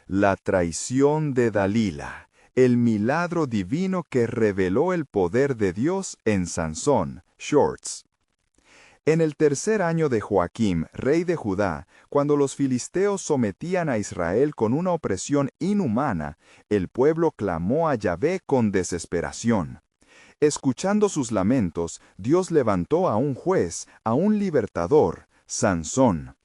La traición de Dalila, el milagro divino que reveló el poder de Dios en Sansón. Shorts. En el tercer año de Joaquim, rey de Judá, cuando los filisteos sometían a Israel con una opresión inhumana, el pueblo clamó a Yahvé con desesperación. Escuchando sus lamentos, Dios levantó a un juez, a un libertador, Sansón.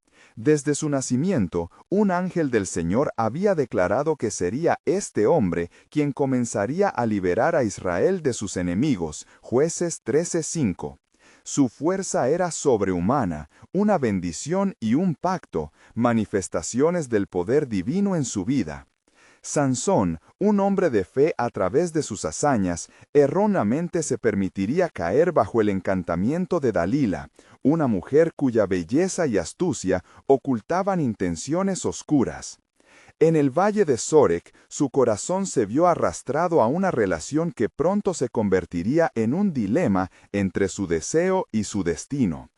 Desde su nacimiento, un ángel del Señor había declarado que sería este hombre quien comenzaría a liberar a Israel de sus enemigos. Jueces 13:5. Su fuerza era sobrehumana, una bendición y un pacto, manifestaciones del poder divino en su vida. Sansón, un hombre de fe a través de sus hazañas, erróneamente se permitiría caer bajo el encantamiento de Dalila, una mujer cuya belleza y astucia ocultaban intenciones oscuras. En el valle de Sorek, su corazón se vio arrastrado a una relación que pronto se convertiría en un dilema entre su deseo y su destino.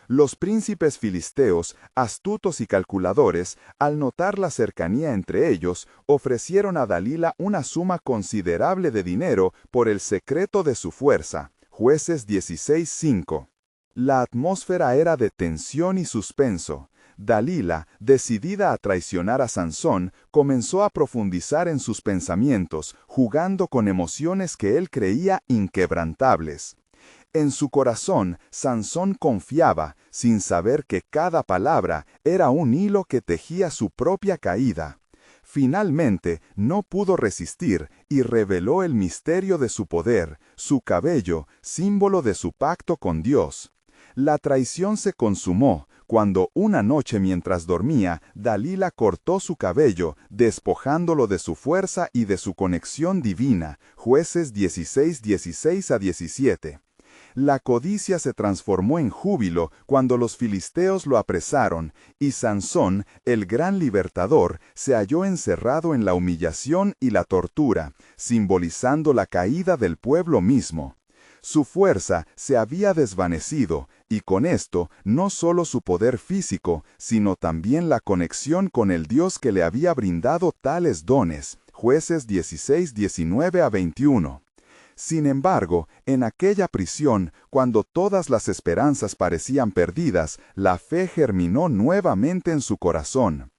Los príncipes filisteos, astutos y calculadores, al notar la cercanía entre ellos, ofrecieron a Dalila una suma considerable de dinero por el secreto de su fuerza. Jueces 16:5. La atmósfera era de tensión y suspenso. Dalila, decidida a traicionar a Sansón, comenzó a profundizar en sus pensamientos, jugando con emociones que él creía inquebrantables. En su corazón, Sansón confiaba, sin saber que cada palabra era un hilo que tejía su propia caída. Finalmente, no pudo resistir y reveló el misterio de su poder, su cabello, símbolo de su pacto con Dios. La traición se consumó cuando una noche mientras dormía, Dalila cortó su cabello, despojándolo de su fuerza y de su conexión divina. Jueces 16:16-17. La codicia se transformó en júbilo cuando los filisteos lo apresaron, y Sansón, el gran libertador, se halló encerrado en la humillación y la tortura, simbolizando la caída del pueblo mismo. Su fuerza se había desvanecido, y con esto no solo su poder físico, sino también la conexión con el Dios que le había brindado tales dones. Jueces 16:19-21. Sin embargo, en aquella prisión, cuando todas las esperanzas parecían perdidas, la fe germinó nuevamente en su corazón.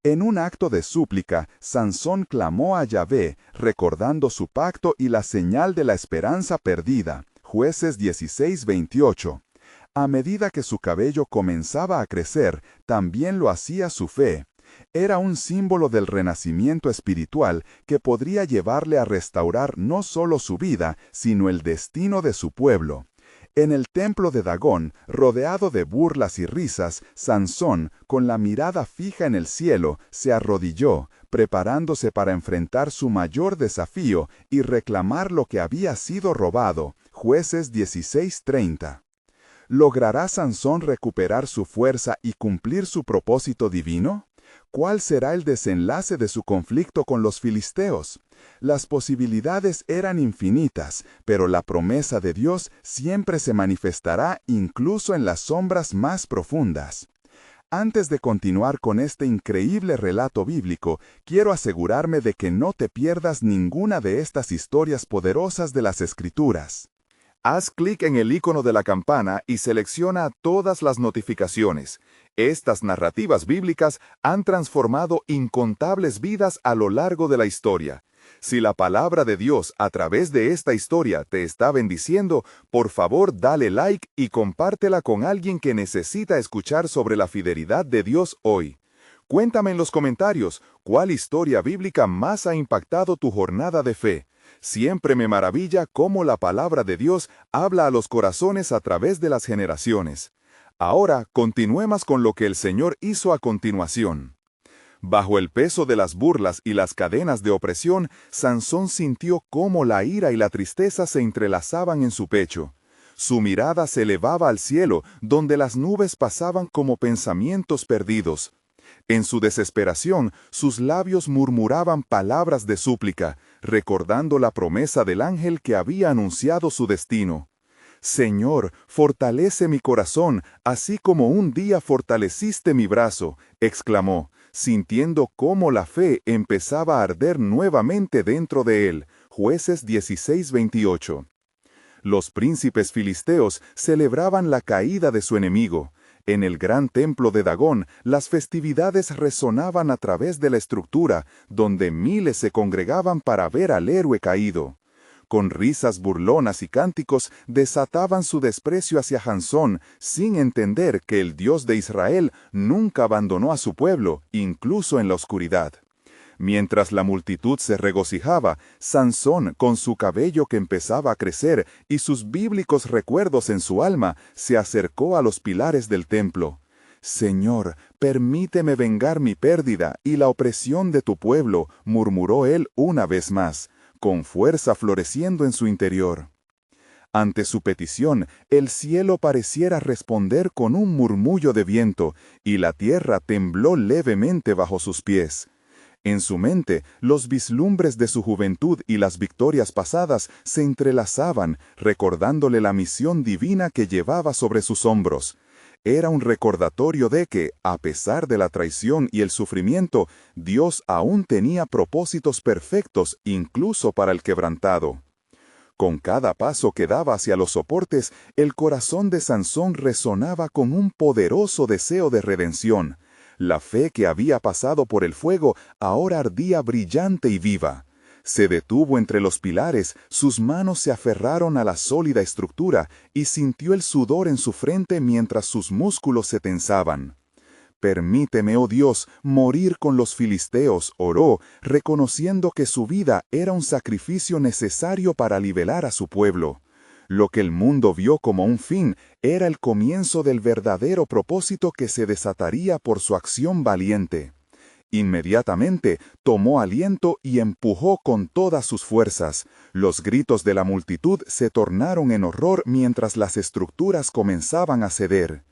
En un acto de súplica, Sansón clamó a Yahvé, recordando su pacto y la señal de la esperanza perdida. Jueces 16:28. A medida que su cabello comenzaba a crecer, también lo hacía su fe. Era un símbolo del renacimiento espiritual que podría llevarle a restaurar no solo su vida, sino el destino de su pueblo. En el templo de Dagón, rodeado de burlas y risas, Sansón, con la mirada fija en el cielo, se arrodilló, preparándose para enfrentar su mayor desafío y reclamar lo que había sido robado. Jueces 16:30. ¿Logrará Sansón recuperar su fuerza y cumplir su propósito divino? ¿Cuál será el desenlace de su conflicto con los filisteos? Las posibilidades eran infinitas, pero la promesa de Dios siempre se manifestará incluso en las sombras más profundas. Antes de continuar con este increíble relato bíblico, quiero asegurarme de que no te pierdas ninguna de estas historias poderosas de las Escrituras. Haz clic en el icono de la campana y selecciona todas las notificaciones. Estas narrativas bíblicas han transformado incontables vidas a lo largo de la historia. Si la palabra de Dios a través de esta historia te está bendiciendo, por favor dale like y compártela con alguien que necesita escuchar sobre la fidelidad de Dios hoy. Cuéntame en los comentarios cuál historia bíblica más ha impactado tu jornada de fe. Siempre me maravilla cómo la palabra de Dios habla a los corazones a través de las generaciones. Ahora continuemos con lo que el Señor hizo a continuación. Bajo el peso de las burlas y las cadenas de opresión, Sansón sintió cómo la ira y la tristeza se entrelazaban en su pecho. Su mirada se elevaba al cielo, donde las nubes pasaban como pensamientos perdidos. En su desesperación, sus labios murmuraban palabras de súplica, recordando la promesa del ángel que había anunciado su destino. «Señor, fortalece mi corazón, así como un día fortaleciste mi brazo», exclamó. sintiendo cómo la fe empezaba a arder nuevamente dentro de él. Jueces 16:28. Los príncipes filisteos celebraban la caída de su enemigo. En el gran templo de Dagón, las festividades resonaban a través de la estructura, donde miles se congregaban para ver al héroe caído. Con risas burlonas y cánticos desataban su desprecio hacia Sansón, sin entender que el Dios de Israel nunca abandonó a su pueblo, incluso en la oscuridad. Mientras la multitud se regocijaba, Sansón, con su cabello que empezaba a crecer y sus bíblicos recuerdos en su alma, se acercó a los pilares del templo. «Señor, permíteme vengar mi pérdida y la opresión de tu pueblo», murmuró él una vez más, con fuerza floreciendo en su interior. Ante su petición, el cielo pareciera responder con un murmullo de viento, y la tierra tembló levemente bajo sus pies. En su mente, los vislumbres de su juventud y las victorias pasadas se entrelazaban, recordándole la misión divina que llevaba sobre sus hombros. Era un recordatorio de que, a pesar de la traición y el sufrimiento, Dios aún tenía propósitos perfectos incluso para el quebrantado. Con cada paso que daba hacia los soportes, el corazón de Sansón resonaba con un poderoso deseo de redención. La fe que había pasado por el fuego ahora ardía brillante y viva. Se detuvo entre los pilares, sus manos se aferraron a la sólida estructura y sintió el sudor en su frente mientras sus músculos se tensaban. «Permíteme, oh Dios, morir con los filisteos», oró, reconociendo que su vida era un sacrificio necesario para liberar a su pueblo. Lo que el mundo vio como un fin era el comienzo del verdadero propósito que se desataría por su acción valiente. Inmediatamente tomó aliento y empujó con todas sus fuerzas. Los gritos de la multitud se tornaron en horror mientras las estructuras comenzaban a ceder.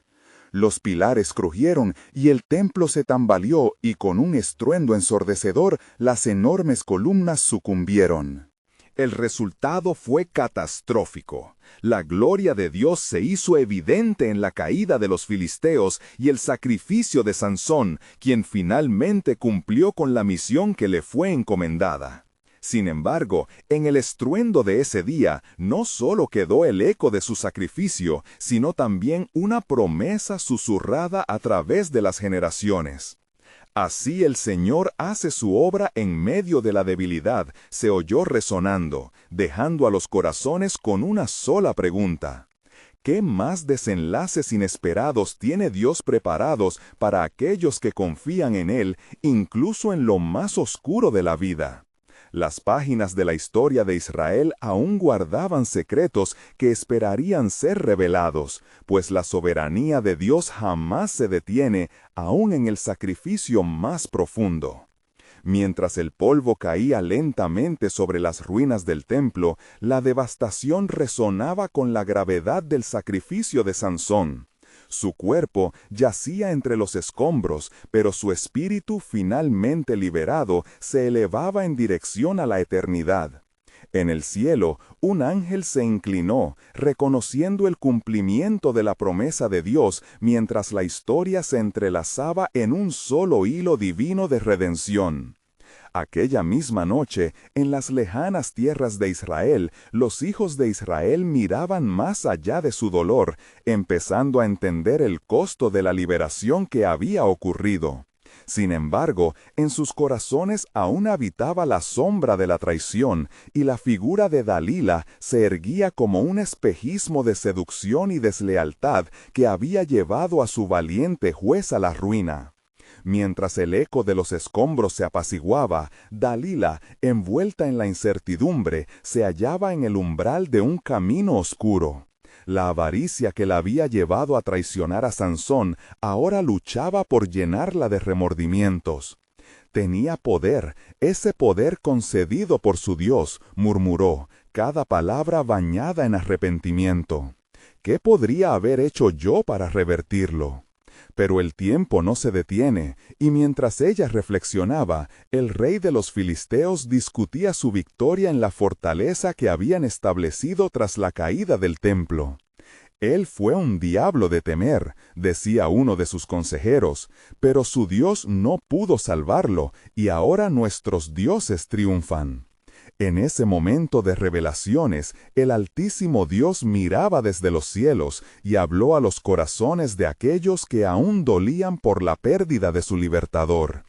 Los pilares crujieron y el templo se tambaleó, y con un estruendo ensordecedor las enormes columnas sucumbieron. El resultado fue catastrófico. La gloria de Dios se hizo evidente en la caída de los filisteos y el sacrificio de Sansón, quien finalmente cumplió con la misión que le fue encomendada. Sin embargo, en el estruendo de ese día no solo quedó el eco de su sacrificio, sino también una promesa susurrada a través de las generaciones. «Así el Señor hace su obra en medio de la debilidad», se oyó resonando, dejando a los corazones con una sola pregunta. ¿Qué más desenlaces inesperados tiene Dios preparados para aquellos que confían en Él, incluso en lo más oscuro de la vida? Las páginas de la historia de Israel aún guardaban secretos que esperarían ser revelados, pues la soberanía de Dios jamás se detiene, aún en el sacrificio más profundo. Mientras el polvo caía lentamente sobre las ruinas del templo, la devastación resonaba con la gravedad del sacrificio de Sansón. Su cuerpo yacía entre los escombros, pero su espíritu, finalmente liberado, se elevaba en dirección a la eternidad. En el cielo, un ángel se inclinó, reconociendo el cumplimiento de la promesa de Dios, mientras la historia se entrelazaba en un solo hilo divino de redención. Aquella misma noche, en las lejanas tierras de Israel, los hijos de Israel miraban más allá de su dolor, empezando a entender el costo de la liberación que había ocurrido. Sin embargo, en sus corazones aún habitaba la sombra de la traición, y la figura de Dalila se erguía como un espejismo de seducción y deslealtad que había llevado a su valiente juez a la ruina. Mientras el eco de los escombros se apaciguaba, Dalila, envuelta en la incertidumbre, se hallaba en el umbral de un camino oscuro. La avaricia que la había llevado a traicionar a Sansón ahora luchaba por llenarla de remordimientos. Tenía poder, ese poder concedido por su Dios, murmuró, cada palabra bañada en arrepentimiento. ¿Qué podría haber hecho yo para revertirlo? Pero el tiempo no se detiene, y mientras ella reflexionaba, el rey de los filisteos discutía su victoria en la fortaleza que habían establecido tras la caída del templo. Él fue un diablo de temer, decía uno de sus consejeros, pero su Dios no pudo salvarlo, y ahora nuestros dioses triunfan. En ese momento de revelaciones, el Altísimo Dios miraba desde los cielos y habló a los corazones de aquellos que aún dolían por la pérdida de su libertador.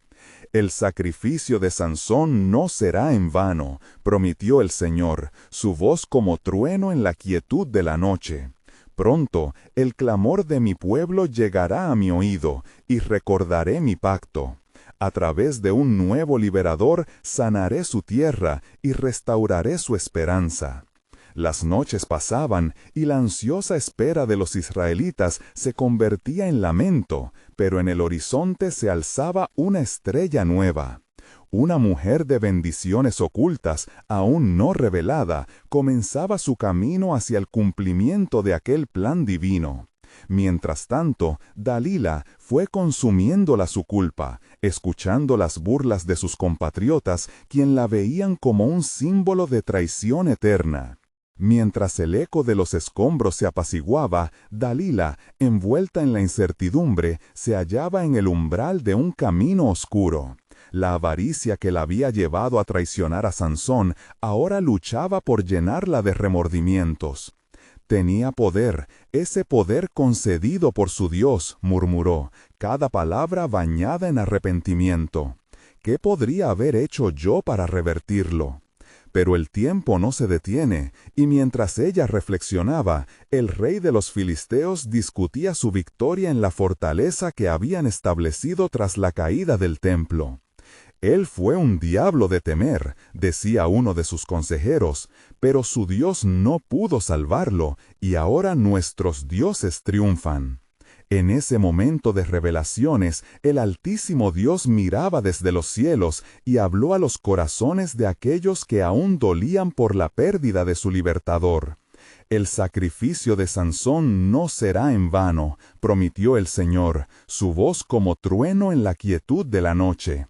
El sacrificio de Sansón no será en vano, prometió el Señor, su voz como trueno en la quietud de la noche. Pronto el clamor de mi pueblo llegará a mi oído, y recordaré mi pacto. A través de un nuevo liberador sanaré su tierra y restauraré su esperanza. Las noches pasaban y la ansiosa espera de los israelitas se convertía en lamento, pero en el horizonte se alzaba una estrella nueva. Una mujer de bendiciones ocultas, aún no revelada, comenzaba su camino hacia el cumplimiento de aquel plan divino. Mientras tanto, Dalila fue consumiéndola su culpa, escuchando las burlas de sus compatriotas, quien la veían como un símbolo de traición eterna. Mientras el eco de los escombros se apaciguaba, Dalila, envuelta en la incertidumbre, se hallaba en el umbral de un camino oscuro. La avaricia que la había llevado a traicionar a Sansón ahora luchaba por llenarla de remordimientos. Tenía poder, ese poder concedido por su Dios, murmuró, cada palabra bañada en arrepentimiento. ¿Qué podría haber hecho yo para revertirlo? Pero el tiempo no se detiene, y mientras ella reflexionaba, el rey de los filisteos discutía su victoria en la fortaleza que habían establecido tras la caída del templo. Él fue un diablo de temer, decía uno de sus consejeros, pero su Dios no pudo salvarlo, y ahora nuestros dioses triunfan. En ese momento de revelaciones, el Altísimo Dios miraba desde los cielos y habló a los corazones de aquellos que aún dolían por la pérdida de su libertador. El sacrificio de Sansón no será en vano, prometió el Señor, su voz como trueno en la quietud de la noche.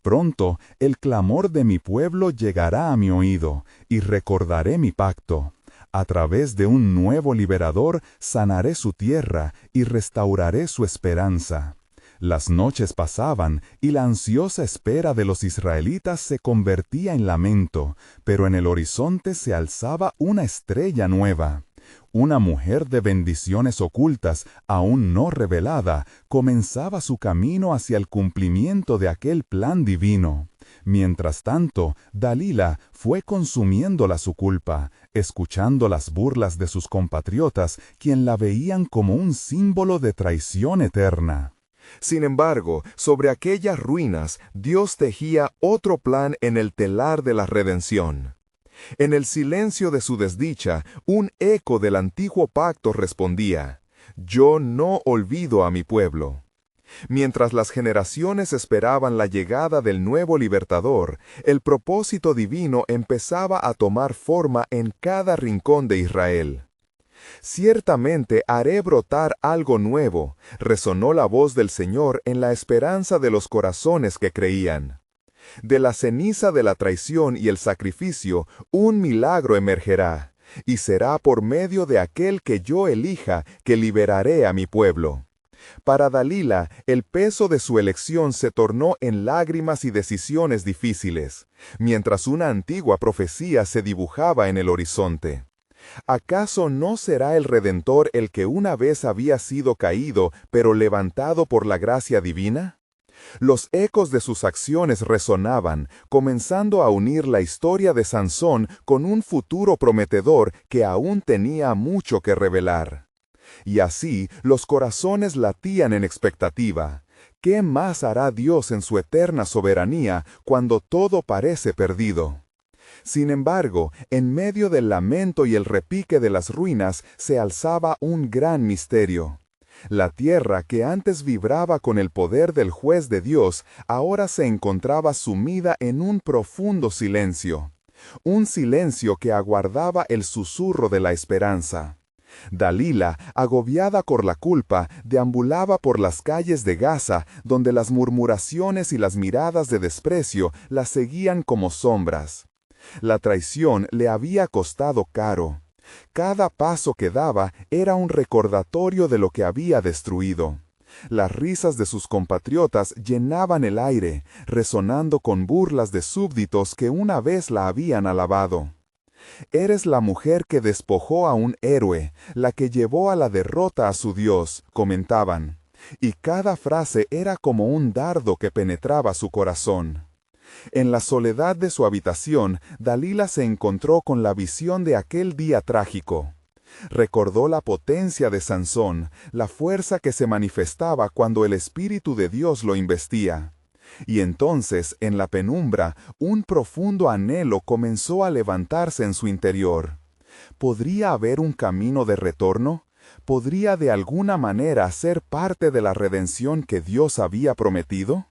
Pronto el clamor de mi pueblo llegará a mi oído, y recordaré mi pacto. A través de un nuevo liberador sanaré su tierra y restauraré su esperanza. Las noches pasaban y la ansiosa espera de los israelitas se convertía en lamento, pero en el horizonte se alzaba una estrella nueva. Una mujer de bendiciones ocultas, aún no revelada, comenzaba su camino hacia el cumplimiento de aquel plan divino. Mientras tanto, Dalila fue consumiéndola su culpa, escuchando las burlas de sus compatriotas, quien la veían como un símbolo de traición eterna. Sin embargo, sobre aquellas ruinas, Dios tejía otro plan en el telar de la redención. En el silencio de su desdicha, un eco del antiguo pacto respondía: «Yo no olvido a mi pueblo». Mientras las generaciones esperaban la llegada del nuevo libertador, el propósito divino empezaba a tomar forma en cada rincón de Israel. «Ciertamente haré brotar algo nuevo», resonó la voz del Señor en la esperanza de los corazones que creían. De la ceniza de la traición y el sacrificio, un milagro emergerá, y será por medio de aquel que yo elija que liberaré a mi pueblo. Para Dalila, el peso de su elección se tornó en lágrimas y decisiones difíciles, mientras una antigua profecía se dibujaba en el horizonte. ¿Acaso no será el Redentor el que una vez había sido caído, pero levantado por la gracia divina? Los ecos de sus acciones resonaban, comenzando a unir la historia de Sansón con un futuro prometedor que aún tenía mucho que revelar. Y así los corazones latían en expectativa. ¿Qué más hará Dios en su eterna soberanía cuando todo parece perdido? Sin embargo, en medio del lamento y el repique de las ruinas se alzaba un gran misterio. La tierra, que antes vibraba con el poder del juez de Dios, ahora se encontraba sumida en un profundo silencio. Un silencio que aguardaba el susurro de la esperanza. Dalila, agobiada por la culpa, deambulaba por las calles de Gaza, donde las murmuraciones y las miradas de desprecio la seguían como sombras. La traición le había costado caro. Cada paso que daba era un recordatorio de lo que había destruido. Las risas de sus compatriotas llenaban el aire, resonando con burlas de súbditos que una vez la habían alabado. Eres la mujer que despojó a un héroe, la que llevó a la derrota a su Dios, comentaban, y cada frase era como un dardo que penetraba su corazón. En la soledad de su habitación, Dalila se encontró con la visión de aquel día trágico. Recordó la potencia de Sansón, la fuerza que se manifestaba cuando el Espíritu de Dios lo investía. Y entonces, en la penumbra, un profundo anhelo comenzó a levantarse en su interior. ¿Podría haber un camino de retorno? ¿Podría de alguna manera ser parte de la redención que Dios había prometido?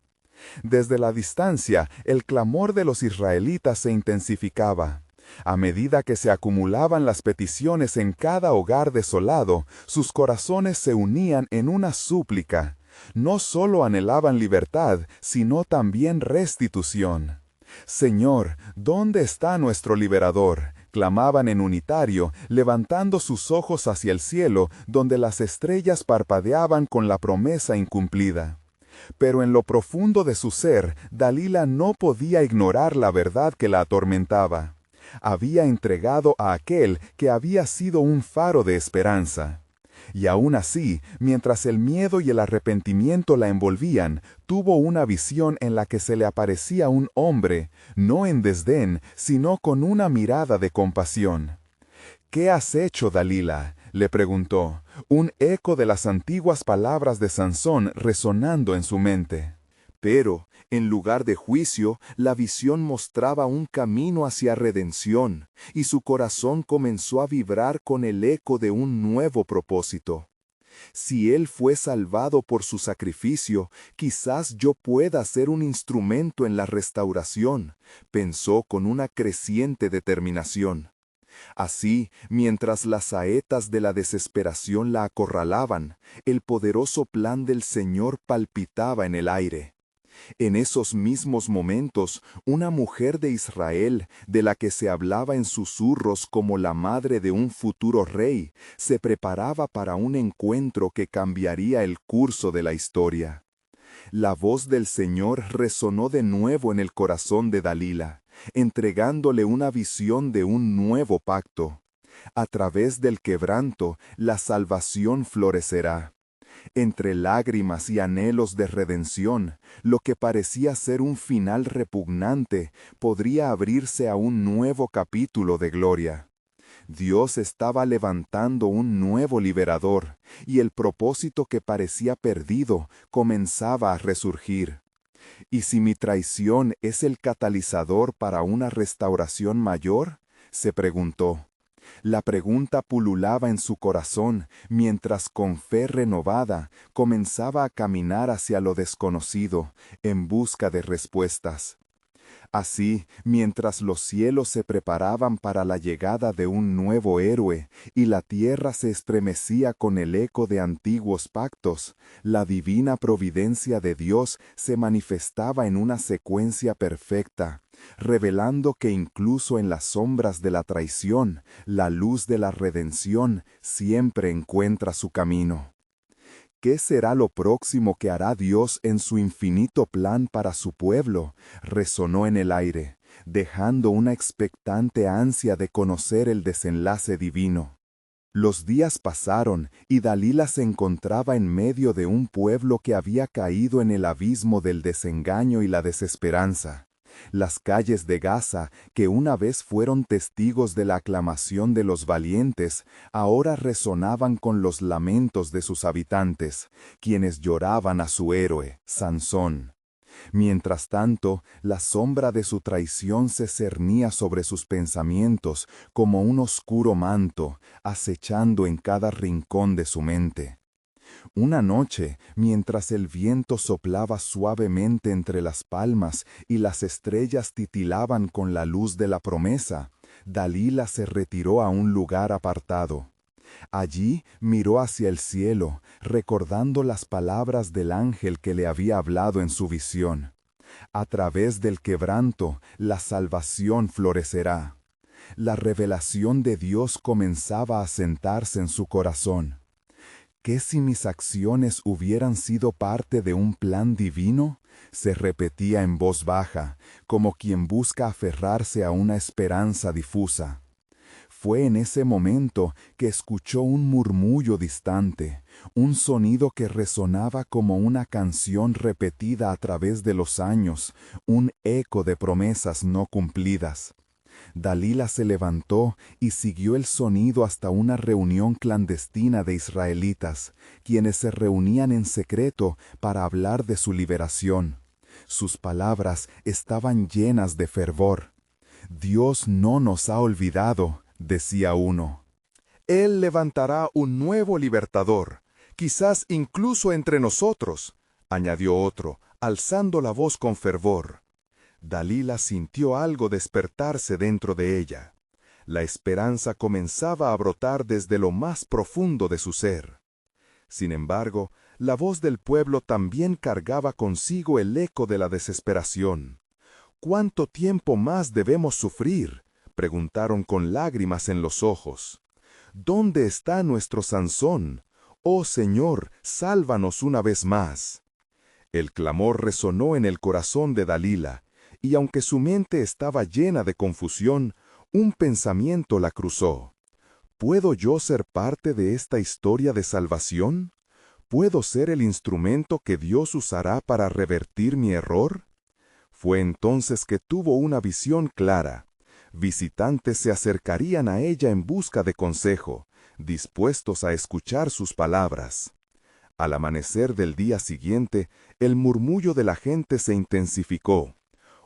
Desde la distancia, el clamor de los israelitas se intensificaba. A medida que se acumulaban las peticiones en cada hogar desolado, sus corazones se unían en una súplica. No solo anhelaban libertad, sino también restitución. Señor, ¿dónde está nuestro liberador? Clamaban en unitario, levantando sus ojos hacia el cielo, donde las estrellas parpadeaban con la promesa incumplida. Pero en lo profundo de su ser, Dalila no podía ignorar la verdad que la atormentaba. Había entregado a aquel que había sido un faro de esperanza. Y aún así, mientras el miedo y el arrepentimiento la envolvían, tuvo una visión en la que se le aparecía un hombre, no en desdén, sino con una mirada de compasión. «¿Qué has hecho, Dalila?», le preguntó, un eco de las antiguas palabras de Sansón resonando en su mente. Pero, en lugar de juicio, la visión mostraba un camino hacia redención, y su corazón comenzó a vibrar con el eco de un nuevo propósito. Si él fue salvado por su sacrificio, quizás yo pueda ser un instrumento en la restauración, pensó con una creciente determinación. Así, mientras las saetas de la desesperación la acorralaban, el poderoso plan del Señor palpitaba en el aire. En esos mismos momentos, una mujer de Israel, de la que se hablaba en susurros como la madre de un futuro rey, se preparaba para un encuentro que cambiaría el curso de la historia. La voz del Señor resonó de nuevo en el corazón de Dalila, entregándole una visión de un nuevo pacto. A través del quebranto, la salvación florecerá. Entre lágrimas y anhelos de redención, lo que parecía ser un final repugnante podría abrirse a un nuevo capítulo de gloria. Dios estaba levantando un nuevo liberador, y el propósito que parecía perdido comenzaba a resurgir. ¿Y si mi traición es el catalizador para una restauración mayor?, se preguntó. La pregunta pululaba en su corazón, mientras con fe renovada comenzaba a caminar hacia lo desconocido, en busca de respuestas. Así, mientras los cielos se preparaban para la llegada de un nuevo héroe, y la tierra se estremecía con el eco de antiguos pactos, la divina providencia de Dios se manifestaba en una secuencia perfecta, revelando que incluso en las sombras de la traición, la luz de la redención siempre encuentra su camino. ¿Qué será lo próximo que hará Dios en su infinito plan para su pueblo?, resonó en el aire, dejando una expectante ansia de conocer el desenlace divino. Los días pasaron y Dalila se encontraba en medio de un pueblo que había caído en el abismo del desengaño y la desesperanza. Las calles de Gaza, que una vez fueron testigos de la aclamación de los valientes, ahora resonaban con los lamentos de sus habitantes, quienes lloraban a su héroe, Sansón. Mientras tanto, la sombra de su traición se cernía sobre sus pensamientos como un oscuro manto, acechando en cada rincón de su mente. Una noche, mientras el viento soplaba suavemente entre las palmas y las estrellas titilaban con la luz de la promesa, Dalila se retiró a un lugar apartado. Allí miró hacia el cielo, recordando las palabras del ángel que le había hablado en su visión. A través del quebranto, la salvación florecerá. La revelación de Dios comenzaba a sentarse en su corazón. ¿Qué si mis acciones hubieran sido parte de un plan divino? Se repetía en voz baja, como quien busca aferrarse a una esperanza difusa. Fue en ese momento que escuchó un murmullo distante, un sonido que resonaba como una canción repetida a través de los años, un eco de promesas no cumplidas. Dalila se levantó y siguió el sonido hasta una reunión clandestina de israelitas, quienes se reunían en secreto para hablar de su liberación. Sus palabras estaban llenas de fervor. «Dios no nos ha olvidado», decía uno. Él levantará un nuevo libertador, quizás incluso entre nosotros, añadió otro, alzando la voz con fervor. Dalila sintió algo despertarse dentro de ella. La esperanza comenzaba a brotar desde lo más profundo de su ser. Sin embargo, la voz del pueblo también cargaba consigo el eco de la desesperación. ¿Cuánto tiempo más debemos sufrir?, preguntaron con lágrimas en los ojos. ¿Dónde está nuestro Sansón? Oh Señor, sálvanos una vez más. El clamor resonó en el corazón de Dalila, y aunque su mente estaba llena de confusión, un pensamiento la cruzó. ¿Puedo yo ser parte de esta historia de salvación? ¿Puedo ser el instrumento que Dios usará para revertir mi error? Fue entonces que tuvo una visión clara. Visitantes se acercarían a ella en busca de consejo, dispuestos a escuchar sus palabras. Al amanecer del día siguiente, el murmullo de la gente se intensificó.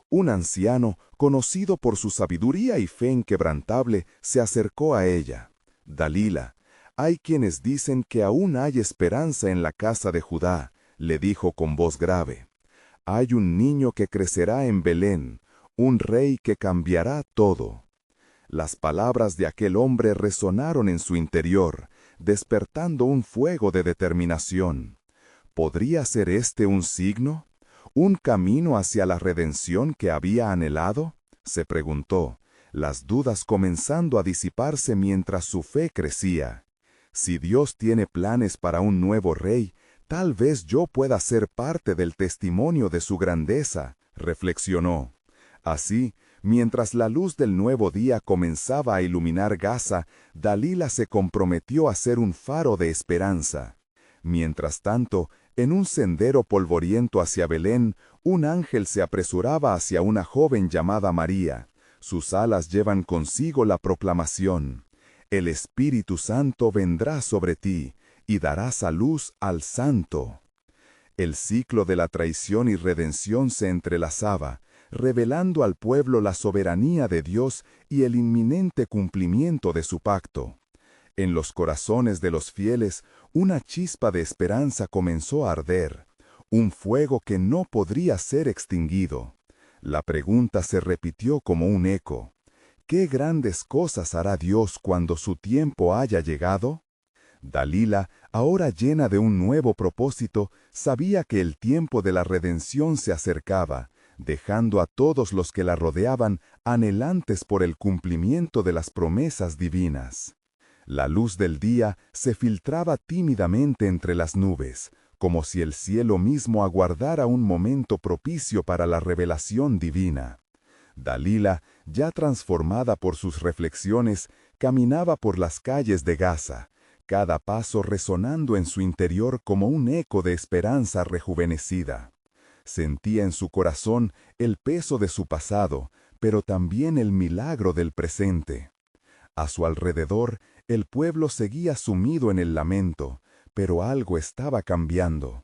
Un anciano, conocido por su sabiduría y fe inquebrantable, se acercó a ella. «Dalila, hay quienes dicen que aún hay esperanza en la casa de Judá», le dijo con voz grave. «Hay un niño que crecerá en Belén, un rey que cambiará todo». Las palabras de aquel hombre resonaron en su interior, despertando un fuego de determinación. ¿Podría ser este un signo? ¿Un camino hacia la redención que había anhelado?, se preguntó, las dudas comenzando a disiparse mientras su fe crecía. Si Dios tiene planes para un nuevo rey, tal vez yo pueda ser parte del testimonio de su grandeza, reflexionó. Así, mientras la luz del nuevo día comenzaba a iluminar Gaza, Dalila se comprometió a ser un faro de esperanza. Mientras tanto, en un sendero polvoriento hacia Belén, un ángel se apresuraba hacia una joven llamada María. Sus alas llevan consigo la proclamación: «El Espíritu Santo vendrá sobre ti, y darás a luz al Santo». El ciclo de la traición y redención se entrelazaba, revelando al pueblo la soberanía de Dios y el inminente cumplimiento de su pacto. En los corazones de los fieles, una chispa de esperanza comenzó a arder, un fuego que no podría ser extinguido. La pregunta se repitió como un eco: ¿qué grandes cosas hará Dios cuando su tiempo haya llegado? Dalila, ahora llena de un nuevo propósito, sabía que el tiempo de la redención se acercaba, dejando a todos los que la rodeaban anhelantes por el cumplimiento de las promesas divinas. La luz del día se filtraba tímidamente entre las nubes, como si el cielo mismo aguardara un momento propicio para la revelación divina. Dalila, ya transformada por sus reflexiones, caminaba por las calles de Gaza, cada paso resonando en su interior como un eco de esperanza rejuvenecida. Sentía en su corazón el peso de su pasado, pero también el milagro del presente. A su alrededor, el pueblo seguía sumido en el lamento, pero algo estaba cambiando.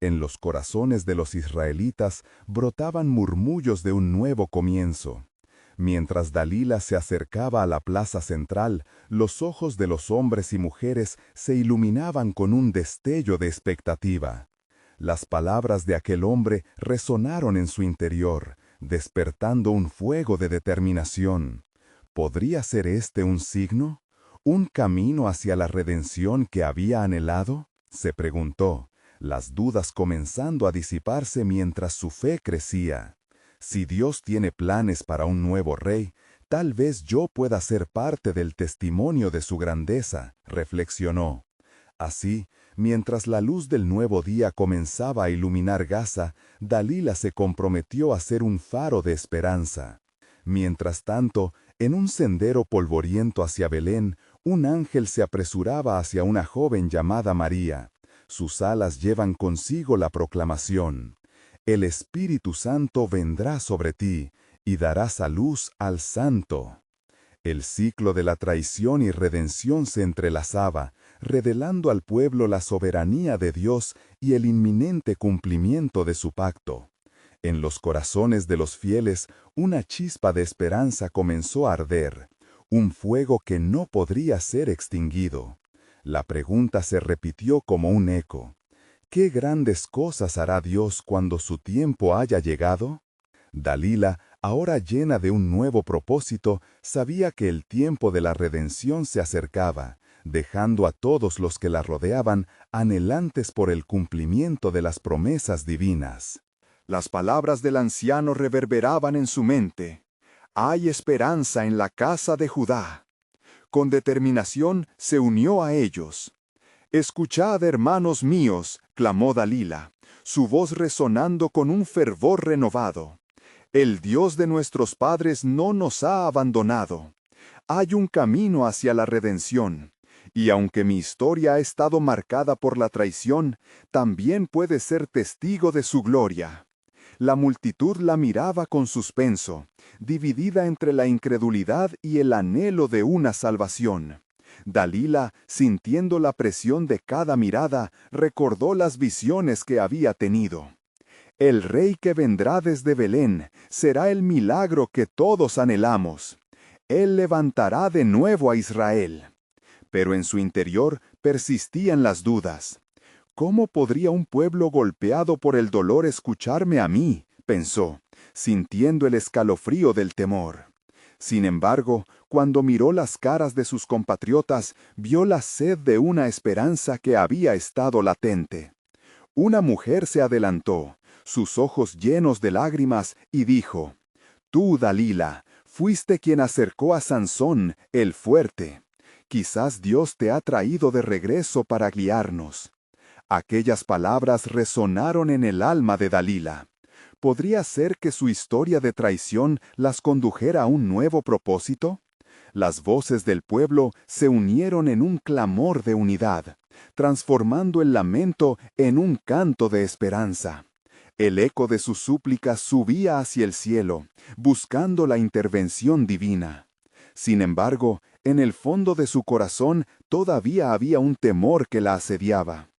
En los corazones de los israelitas brotaban murmullos de un nuevo comienzo. Mientras Dalila se acercaba a la plaza central, los ojos de los hombres y mujeres se iluminaban con un destello de expectativa. Las palabras de aquel hombre resonaron en su interior, despertando un fuego de determinación. ¿Podría ser este un signo? ¿Un camino hacia la redención que había anhelado?, se preguntó, las dudas comenzando a disiparse mientras su fe crecía. Si Dios tiene planes para un nuevo rey, Tal vez yo pueda ser parte del testimonio de su grandeza, reflexionó. Así, mientras la luz del nuevo día comenzaba a iluminar Gaza, Dalila se comprometió a ser un faro de esperanza. Mientras tanto, en un sendero polvoriento hacia Belén, un ángel se apresuraba hacia una joven llamada María. Sus alas llevan consigo la proclamación: El Espíritu Santo vendrá sobre ti, y darás a luz al Santo. El ciclo de la traición y redención se entrelazaba, revelando al pueblo la soberanía de Dios y el inminente cumplimiento de su pacto. En los corazones de los fieles, una chispa de esperanza comenzó a arder, un fuego que no podría ser extinguido. La pregunta se repitió como un eco: ¿qué grandes cosas hará Dios cuando su tiempo haya llegado? Dalila, ahora llena de un nuevo propósito, sabía que el tiempo de la redención se acercaba, dejando a todos los que la rodeaban anhelantes por el cumplimiento de las promesas divinas. Las palabras del anciano reverberaban en su mente. Hay esperanza en la casa de Judá. Con determinación se unió a ellos. «Escuchad, hermanos míos», clamó Dalila, su voz resonando con un fervor renovado. «El Dios de nuestros padres no nos ha abandonado. Hay un camino hacia la redención, y aunque mi historia ha estado marcada por la traición, también puede ser testigo de su gloria». La multitud la miraba con suspenso, dividida entre la incredulidad y el anhelo de una salvación. Dalila, sintiendo la presión de cada mirada, recordó las visiones que había tenido. El rey que vendrá desde Belén será el milagro que todos anhelamos. Él levantará de nuevo a Israel. Pero en su interior persistían las dudas. ¿Cómo podría un pueblo golpeado por el dolor escucharme a mí?, pensó, sintiendo el escalofrío del temor. Sin embargo, cuando miró las caras de sus compatriotas, vio la sed de una esperanza que había estado latente. Una mujer se adelantó, sus ojos llenos de lágrimas, y dijo: «Tú, Dalila, fuiste quien acercó a Sansón, el fuerte. Quizás Dios te ha traído de regreso para guiarnos». Aquellas palabras resonaron en el alma de Dalila. ¿Podría ser que su historia de traición las condujera a un nuevo propósito? Las voces del pueblo se unieron en un clamor de unidad, transformando el lamento en un canto de esperanza. El eco de sus súplicas subía hacia el cielo, buscando la intervención divina. Sin embargo, en el fondo de su corazón todavía había un temor que la asediaba.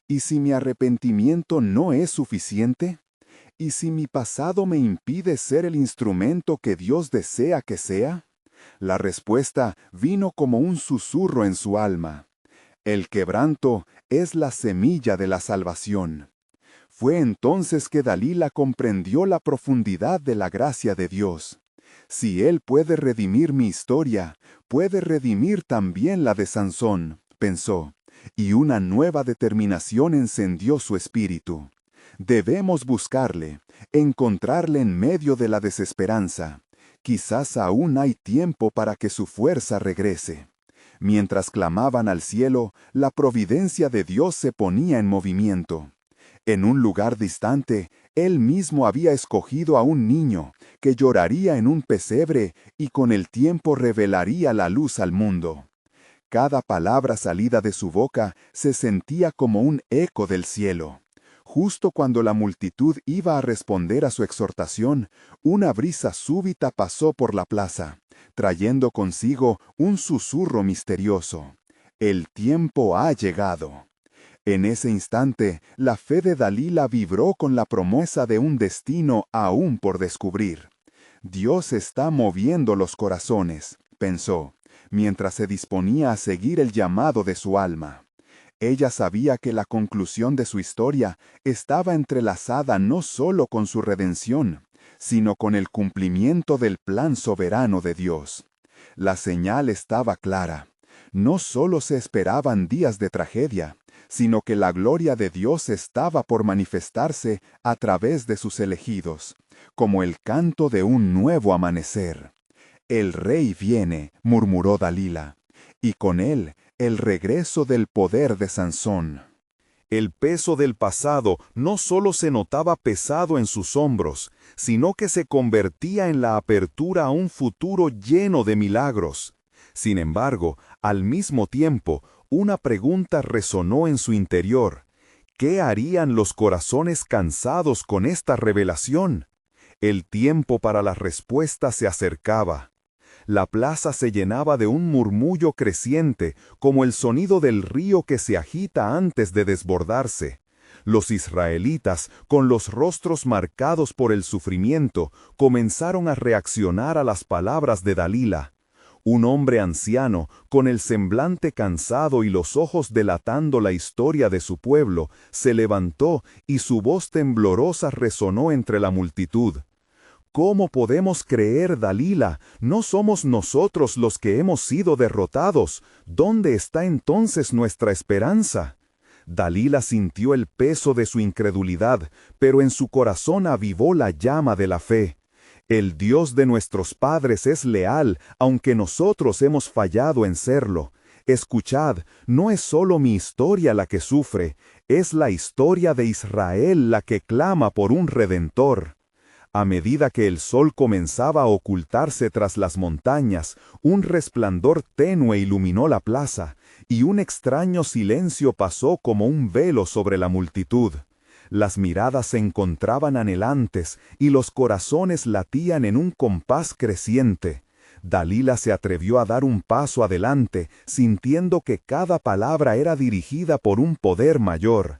¿Y si mi arrepentimiento no es suficiente? ¿Y si mi pasado me impide ser el instrumento que Dios desea que sea? La respuesta vino como un susurro en su alma. El quebranto es la semilla de la salvación. Fue entonces que Dalila comprendió la profundidad de la gracia de Dios. Si Él puede redimir mi historia, puede redimir también la de Sansón, pensó. Y una nueva determinación encendió su espíritu. Debemos buscarle, encontrarle en medio de la desesperanza. Quizás aún hay tiempo para que su fuerza regrese. Mientras clamaban al cielo, la providencia de Dios se ponía en movimiento. En un lugar distante, Él mismo había escogido a un niño, que lloraría en un pesebre y con el tiempo revelaría la luz al mundo. Cada palabra salida de su boca se sentía como un eco del cielo. Justo cuando la multitud iba a responder a su exhortación, una brisa súbita pasó por la plaza, trayendo consigo un susurro misterioso. «El tiempo ha llegado». En ese instante, la fe de Dalila vibró con la promesa de un destino aún por descubrir. «Dios está moviendo los corazones», pensó, mientras se disponía a seguir el llamado de su alma. Ella sabía que la conclusión de su historia estaba entrelazada no solo con su redención, sino con el cumplimiento del plan soberano de Dios. La señal estaba clara. No solo se esperaban días de tragedia, sino que la gloria de Dios estaba por manifestarse a través de sus elegidos, como el canto de un nuevo amanecer. El rey viene, murmuró Dalila, y con él el regreso del poder de Sansón. El peso del pasado no solo se notaba pesado en sus hombros, sino que se convertía en la apertura a un futuro lleno de milagros. Sin embargo, al mismo tiempo, una pregunta resonó en su interior. ¿Qué harían los corazones cansados con esta revelación? El tiempo para la respuesta se acercaba. La plaza se llenaba de un murmullo creciente, como el sonido del río que se agita antes de desbordarse. Los israelitas, con los rostros marcados por el sufrimiento, comenzaron a reaccionar a las palabras de Dalila. Un hombre anciano, con el semblante cansado y los ojos delatando la historia de su pueblo, se levantó y su voz temblorosa resonó entre la multitud. ¿Cómo podemos creer, Dalila? ¿No somos nosotros los que hemos sido derrotados? ¿Dónde está entonces nuestra esperanza? Dalila sintió el peso de su incredulidad, pero en su corazón avivó la llama de la fe. El Dios de nuestros padres es leal, aunque nosotros hemos fallado en serlo. Escuchad, no es solo mi historia la que sufre, es la historia de Israel la que clama por un Redentor. A medida que el sol comenzaba a ocultarse tras las montañas, un resplandor tenue iluminó la plaza, y un extraño silencio pasó como un velo sobre la multitud. Las miradas se encontraban anhelantes, y los corazones latían en un compás creciente. Dalila se atrevió a dar un paso adelante, sintiendo que cada palabra era dirigida por un poder mayor.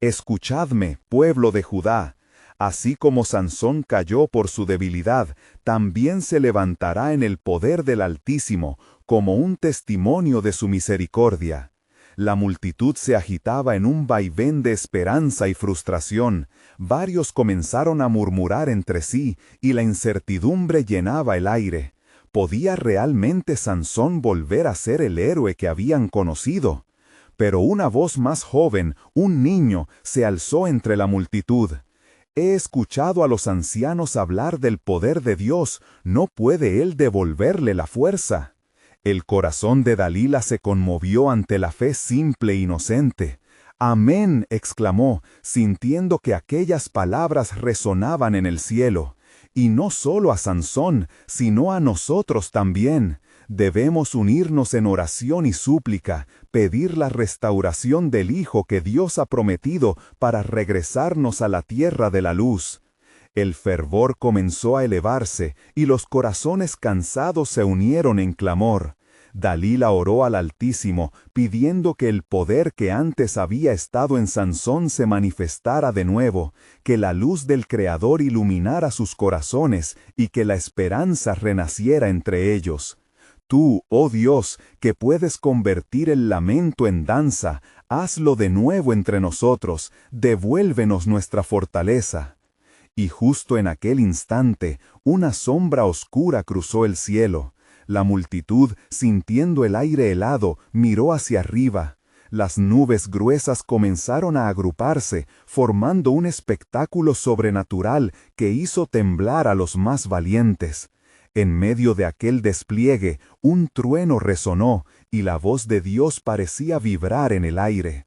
«Escuchadme, pueblo de Judá. Así como Sansón cayó por su debilidad, también se levantará en el poder del Altísimo, como un testimonio de su misericordia». La multitud se agitaba en un vaivén de esperanza y frustración. Varios comenzaron a murmurar entre sí, y la incertidumbre llenaba el aire. ¿Podía realmente Sansón volver a ser el héroe que habían conocido? Pero una voz más joven, un niño, se alzó entre la multitud. «He escuchado a los ancianos hablar del poder de Dios, ¿no puede Él devolverle la fuerza?». El corazón de Dalila se conmovió ante la fe simple e inocente. «Amén», exclamó, sintiendo que aquellas palabras resonaban en el cielo. Y no solo a Sansón, sino a nosotros también. Debemos unirnos en oración y súplica, pedir la restauración del Hijo que Dios ha prometido para regresarnos a la tierra de la luz. El fervor comenzó a elevarse, y los corazones cansados se unieron en clamor. Dalila oró al Altísimo, pidiendo que el poder que antes había estado en Sansón se manifestara de nuevo, que la luz del Creador iluminara sus corazones y que la esperanza renaciera entre ellos. Tú, oh Dios, que puedes convertir el lamento en danza, hazlo de nuevo entre nosotros, devuélvenos nuestra fortaleza. Y justo en aquel instante, una sombra oscura cruzó el cielo. La multitud, sintiendo el aire helado, miró hacia arriba. Las nubes gruesas comenzaron a agruparse, formando un espectáculo sobrenatural que hizo temblar a los más valientes. En medio de aquel despliegue, un trueno resonó, y la voz de Dios parecía vibrar en el aire.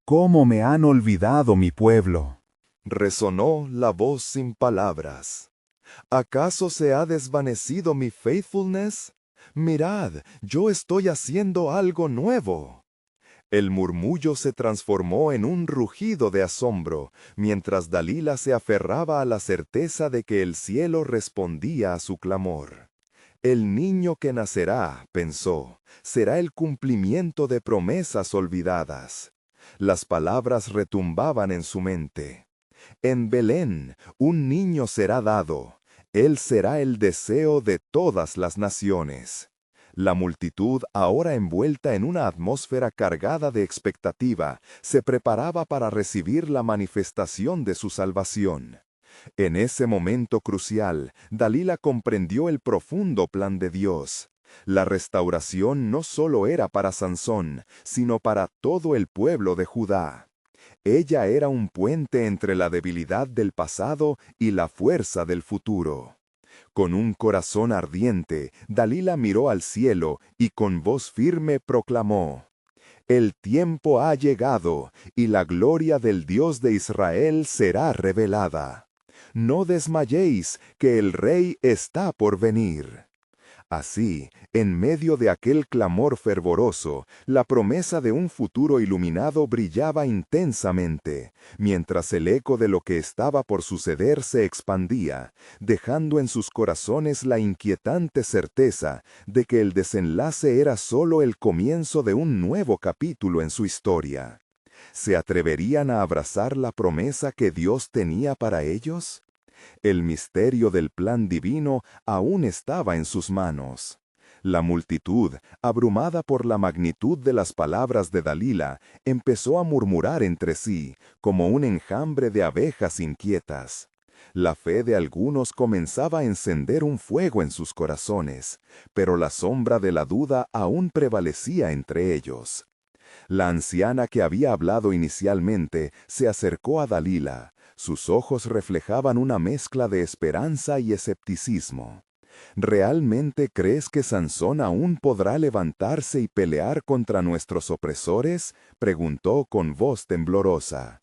«¿Cómo me han olvidado mi pueblo?». Resonó la voz sin palabras. ¿Acaso se ha desvanecido mi faithfulness? Mirad, yo estoy haciendo algo nuevo. El murmullo se transformó en un rugido de asombro, mientras Dalila se aferraba a la certeza de que el cielo respondía a su clamor. El niño que nacerá, pensó, será el cumplimiento de promesas olvidadas. Las palabras retumbaban en su mente. En Belén, un niño será dado. Él será el deseo de todas las naciones. La multitud, ahora envuelta en una atmósfera cargada de expectativa, se preparaba para recibir la manifestación de su salvación. En ese momento crucial, Dalila comprendió el profundo plan de Dios. La restauración no solo era para Sansón, sino para todo el pueblo de Judá. Ella era un puente entre la debilidad del pasado y la fuerza del futuro. Con un corazón ardiente, Dalila miró al cielo y con voz firme proclamó: «El tiempo ha llegado, y la gloria del Dios de Israel será revelada. No desmayéis, que el Rey está por venir». Así, en medio de aquel clamor fervoroso, la promesa de un futuro iluminado brillaba intensamente, mientras el eco de lo que estaba por suceder se expandía, dejando en sus corazones la inquietante certeza de que el desenlace era solo el comienzo de un nuevo capítulo en su historia. ¿Se atreverían a abrazar la promesa que Dios tenía para ellos? El misterio del plan divino aún estaba en sus manos. La multitud, abrumada por la magnitud de las palabras de Dalila, empezó a murmurar entre sí, como un enjambre de abejas inquietas. La fe de algunos comenzaba a encender un fuego en sus corazones, pero la sombra de la duda aún prevalecía entre ellos. La anciana que había hablado inicialmente se acercó a Dalila. Sus ojos reflejaban una mezcla de esperanza y escepticismo. ¿Realmente crees que Sansón aún podrá levantarse y pelear contra nuestros opresores?, preguntó con voz temblorosa.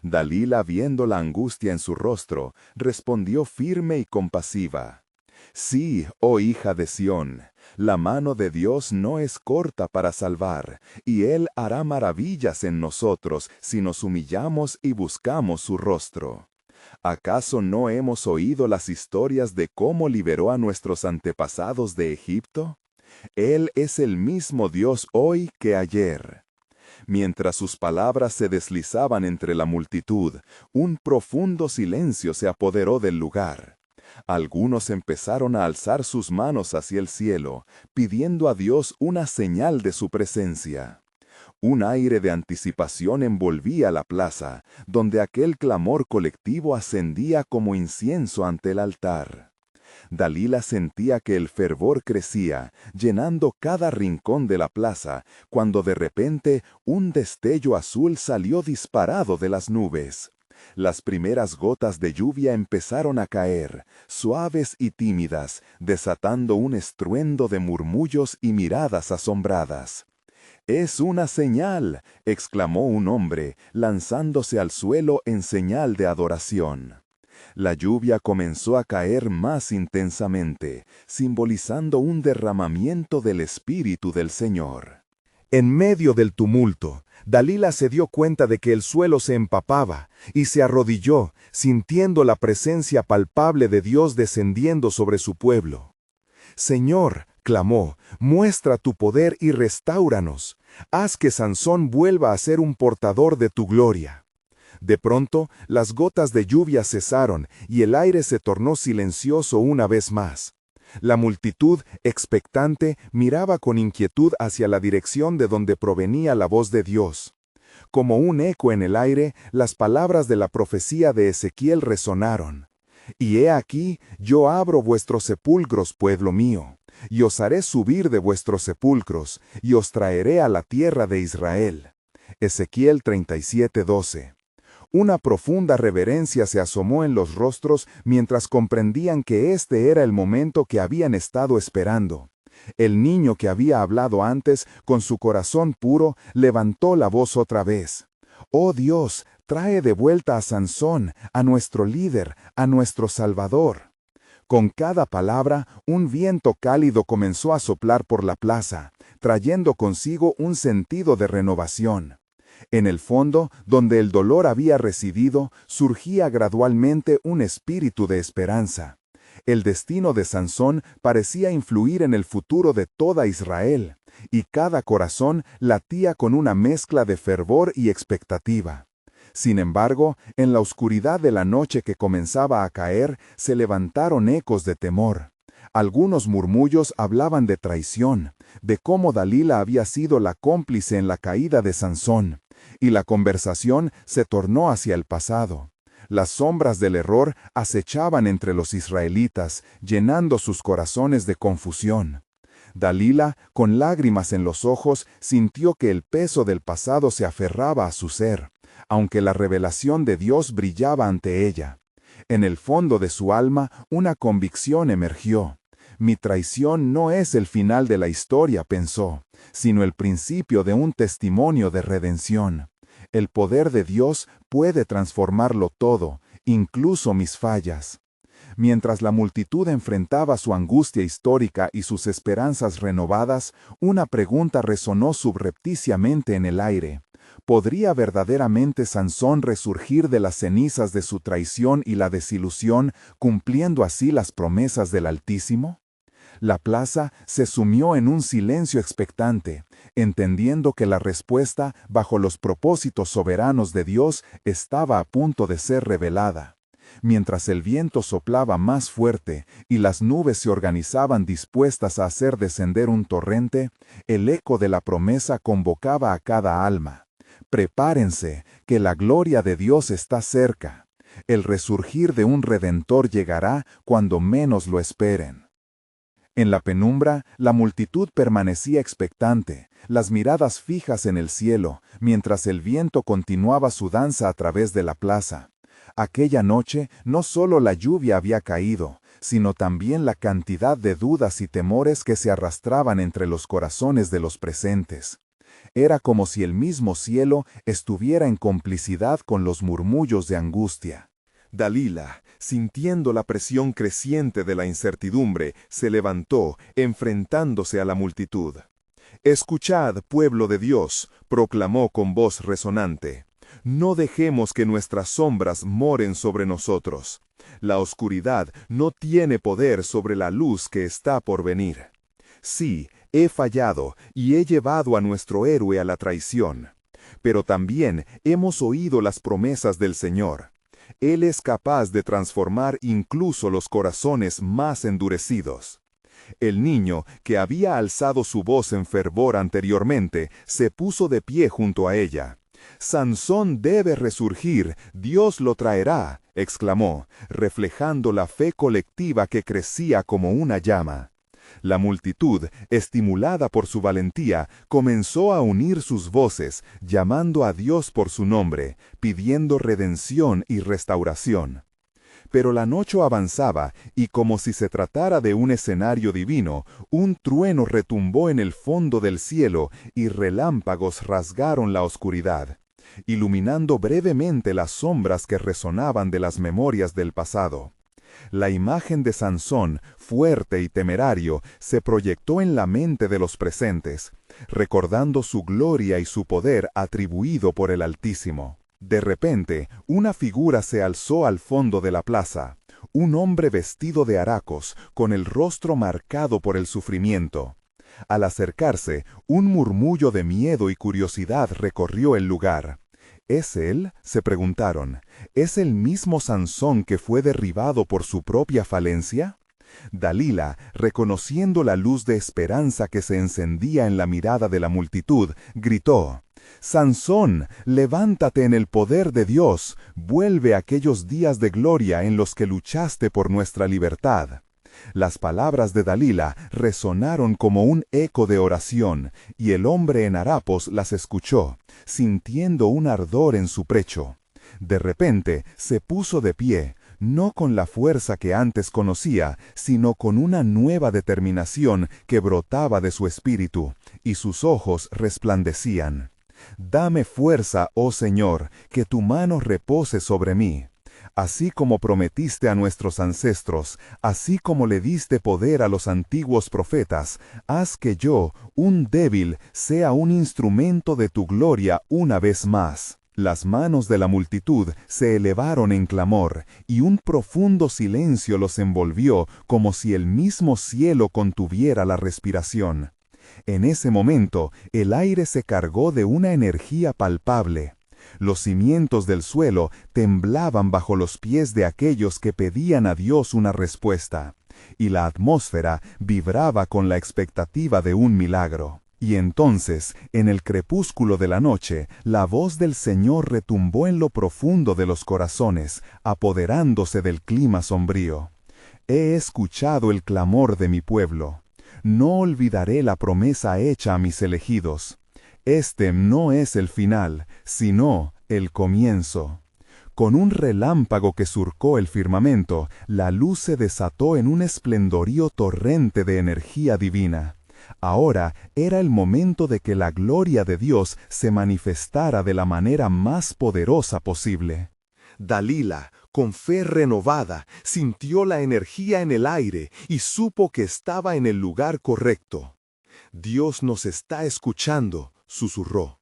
Dalila, viendo la angustia en su rostro, respondió firme y compasiva: «Sí, oh hija de Sión, la mano de Dios no es corta para salvar, y Él hará maravillas en nosotros si nos humillamos y buscamos su rostro. ¿Acaso no hemos oído las historias de cómo liberó a nuestros antepasados de Egipto? Él es el mismo Dios hoy que ayer». Mientras sus palabras se deslizaban entre la multitud, un profundo silencio se apoderó del lugar. Algunos empezaron a alzar sus manos hacia el cielo, pidiendo a Dios una señal de su presencia. Un aire de anticipación envolvía la plaza, donde aquel clamor colectivo ascendía como incienso ante el altar. Dalila sentía que el fervor crecía, llenando cada rincón de la plaza, cuando de repente un destello azul salió disparado de las nubes. Las primeras gotas de lluvia empezaron a caer, suaves y tímidas, desatando un estruendo de murmullos y miradas asombradas. «¡Es una señal!», exclamó un hombre, lanzándose al suelo en señal de adoración. La lluvia comenzó a caer más intensamente, simbolizando un derramamiento del Espíritu del Señor. En medio del tumulto, Dalila se dio cuenta de que el suelo se empapaba y se arrodilló, sintiendo la presencia palpable de Dios descendiendo sobre su pueblo. «Señor», clamó, «muestra tu poder y restáuranos. Haz que Sansón vuelva a ser un portador de tu gloria». De pronto, las gotas de lluvia cesaron y el aire se tornó silencioso una vez más. La multitud, expectante, miraba con inquietud hacia la dirección de donde provenía la voz de Dios. Como un eco en el aire, las palabras de la profecía de Ezequiel resonaron. «Y he aquí, yo abro vuestros sepulcros, pueblo mío, y os haré subir de vuestros sepulcros, y os traeré a la tierra de Israel». Ezequiel 37:12. Una profunda reverencia se asomó en los rostros mientras comprendían que este era el momento que habían estado esperando. El niño que había hablado antes, con su corazón puro, levantó la voz otra vez. «Oh Dios, trae de vuelta a Sansón, a nuestro líder, a nuestro Salvador». Con cada palabra, un viento cálido comenzó a soplar por la plaza, trayendo consigo un sentido de renovación. En el fondo, donde el dolor había residido, surgía gradualmente un espíritu de esperanza. El destino de Sansón parecía influir en el futuro de toda Israel, y cada corazón latía con una mezcla de fervor y expectativa. Sin embargo, en la oscuridad de la noche que comenzaba a caer, se levantaron ecos de temor. Algunos murmullos hablaban de traición, de cómo Dalila había sido la cómplice en la caída de Sansón, y la conversación se tornó hacia el pasado. Las sombras del error acechaban entre los israelitas, llenando sus corazones de confusión. Dalila, con lágrimas en los ojos, sintió que el peso del pasado se aferraba a su ser, aunque la revelación de Dios brillaba ante ella. En el fondo de su alma, una convicción emergió. Mi traición no es el final de la historia, pensó, sino el principio de un testimonio de redención. El poder de Dios puede transformarlo todo, incluso mis fallas. Mientras la multitud enfrentaba su angustia histórica y sus esperanzas renovadas, una pregunta resonó subrepticiamente en el aire. ¿Podría verdaderamente Sansón resurgir de las cenizas de su traición y la desilusión, cumpliendo así las promesas del Altísimo? La plaza se sumió en un silencio expectante, entendiendo que la respuesta, bajo los propósitos soberanos de Dios, estaba a punto de ser revelada. Mientras el viento soplaba más fuerte y las nubes se organizaban dispuestas a hacer descender un torrente, el eco de la promesa convocaba a cada alma. Prepárense, que la gloria de Dios está cerca. El resurgir de un Redentor llegará cuando menos lo esperen. En la penumbra, la multitud permanecía expectante, las miradas fijas en el cielo, mientras el viento continuaba su danza a través de la plaza. Aquella noche no solo la lluvia había caído, sino también la cantidad de dudas y temores que se arrastraban entre los corazones de los presentes. Era como si el mismo cielo estuviera en complicidad con los murmullos de angustia. Dalila, sintiendo la presión creciente de la incertidumbre, se levantó, enfrentándose a la multitud. «Escuchad, pueblo de Dios», proclamó con voz resonante. «No dejemos que nuestras sombras moren sobre nosotros. La oscuridad no tiene poder sobre la luz que está por venir. Sí, he fallado y he llevado a nuestro héroe a la traición. Pero también hemos oído las promesas del Señor. Él es capaz de transformar incluso los corazones más endurecidos». El niño, que había alzado su voz en fervor anteriormente, se puso de pie junto a ella. «Sansón debe resurgir, Dios lo traerá», exclamó, reflejando la fe colectiva que crecía como una llama. La multitud, estimulada por su valentía, comenzó a unir sus voces, llamando a Dios por su nombre, pidiendo redención y restauración. Pero la noche avanzaba, y como si se tratara de un escenario divino, un trueno retumbó en el fondo del cielo y relámpagos rasgaron la oscuridad, iluminando brevemente las sombras que resonaban de las memorias del pasado. La imagen de Sansón, fuerte y temerario, se proyectó en la mente de los presentes, recordando su gloria y su poder atribuido por el Altísimo. De repente, una figura se alzó al fondo de la plaza, un hombre vestido de haracos, con el rostro marcado por el sufrimiento. Al acercarse, un murmullo de miedo y curiosidad recorrió el lugar. ¿Es él?, se preguntaron. ¿Es el mismo Sansón que fue derribado por su propia falencia? Dalila, reconociendo la luz de esperanza que se encendía en la mirada de la multitud, gritó: «Sansón, levántate en el poder de Dios, vuelve a aquellos días de gloria en los que luchaste por nuestra libertad». Las palabras de Dalila resonaron como un eco de oración, y el hombre en harapos las escuchó, sintiendo un ardor en su pecho. De repente se puso de pie, no con la fuerza que antes conocía, sino con una nueva determinación que brotaba de su espíritu, y sus ojos resplandecían. «Dame fuerza, oh Señor, que tu mano repose sobre mí. Así como prometiste a nuestros ancestros, así como le diste poder a los antiguos profetas, haz que yo, un débil, sea un instrumento de tu gloria una vez más». Las manos de la multitud se elevaron en clamor, y un profundo silencio los envolvió como si el mismo cielo contuviera la respiración. En ese momento, el aire se cargó de una energía palpable. Los cimientos del suelo temblaban bajo los pies de aquellos que pedían a Dios una respuesta, y la atmósfera vibraba con la expectativa de un milagro. Y entonces, en el crepúsculo de la noche, la voz del Señor retumbó en lo profundo de los corazones, apoderándose del clima sombrío. «He escuchado el clamor de mi pueblo. No olvidaré la promesa hecha a mis elegidos. Este no es el final, sino el comienzo». Con un relámpago que surcó el firmamento, la luz se desató en un esplendorío torrente de energía divina. Ahora era el momento de que la gloria de Dios se manifestara de la manera más poderosa posible. Dalila, con fe renovada, sintió la energía en el aire y supo que estaba en el lugar correcto. Dios nos está escuchando, susurró.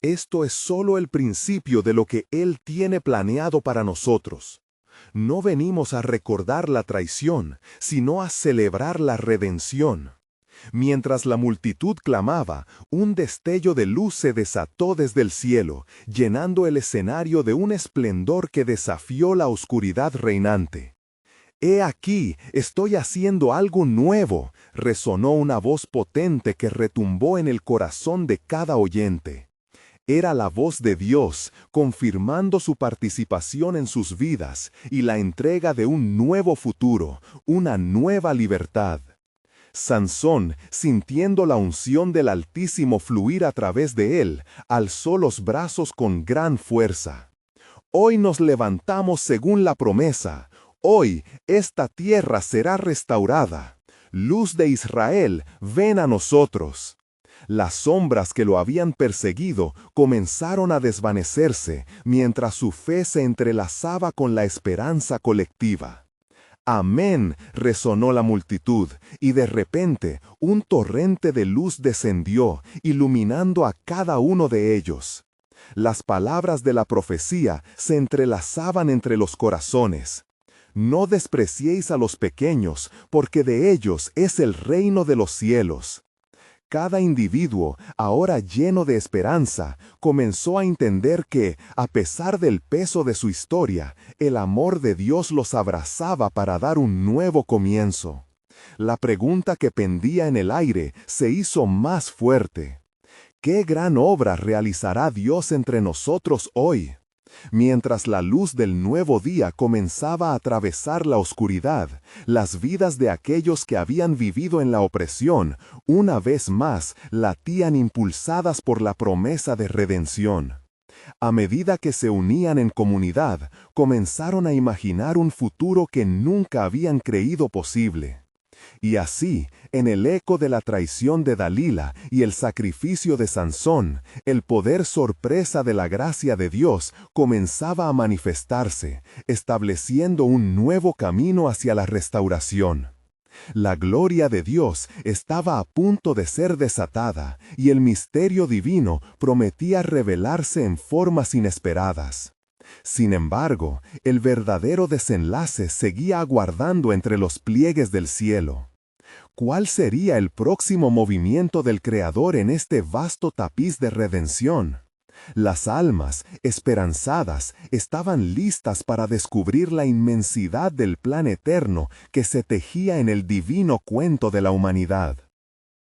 Esto es solo el principio de lo que Él tiene planeado para nosotros. No venimos a recordar la traición, sino a celebrar la redención. Mientras la multitud clamaba, un destello de luz se desató desde el cielo, llenando el escenario de un esplendor que desafió la oscuridad reinante. «He aquí, estoy haciendo algo nuevo», resonó una voz potente que retumbó en el corazón de cada oyente. Era la voz de Dios, confirmando su participación en sus vidas y la entrega de un nuevo futuro, una nueva libertad. Sansón, sintiendo la unción del Altísimo fluir a través de él, alzó los brazos con gran fuerza. «Hoy nos levantamos según la promesa. Hoy esta tierra será restaurada. Luz de Israel, ven a nosotros». Las sombras que lo habían perseguido comenzaron a desvanecerse, mientras su fe se entrelazaba con la esperanza colectiva. «Amén», resonó la multitud, y de repente un torrente de luz descendió, iluminando a cada uno de ellos. Las palabras de la profecía se entrelazaban entre los corazones. «No despreciéis a los pequeños, porque de ellos es el reino de los cielos». Cada individuo, ahora lleno de esperanza, comenzó a entender que, a pesar del peso de su historia, el amor de Dios los abrazaba para dar un nuevo comienzo. La pregunta que pendía en el aire se hizo más fuerte. ¿Qué gran obra realizará Dios entre nosotros hoy? Mientras la luz del nuevo día comenzaba a atravesar la oscuridad, las vidas de aquellos que habían vivido en la opresión, una vez más, latían impulsadas por la promesa de redención. A medida que se unían en comunidad, comenzaron a imaginar un futuro que nunca habían creído posible. Y así, en el eco de la traición de Dalila y el sacrificio de Sansón, el poder sorpresa de la gracia de Dios comenzaba a manifestarse, estableciendo un nuevo camino hacia la restauración. La gloria de Dios estaba a punto de ser desatada, y el misterio divino prometía revelarse en formas inesperadas. Sin embargo, el verdadero desenlace seguía aguardando entre los pliegues del cielo. ¿Cuál sería el próximo movimiento del Creador en este vasto tapiz de redención? Las almas, esperanzadas, estaban listas para descubrir la inmensidad del plan eterno que se tejía en el divino cuento de la humanidad.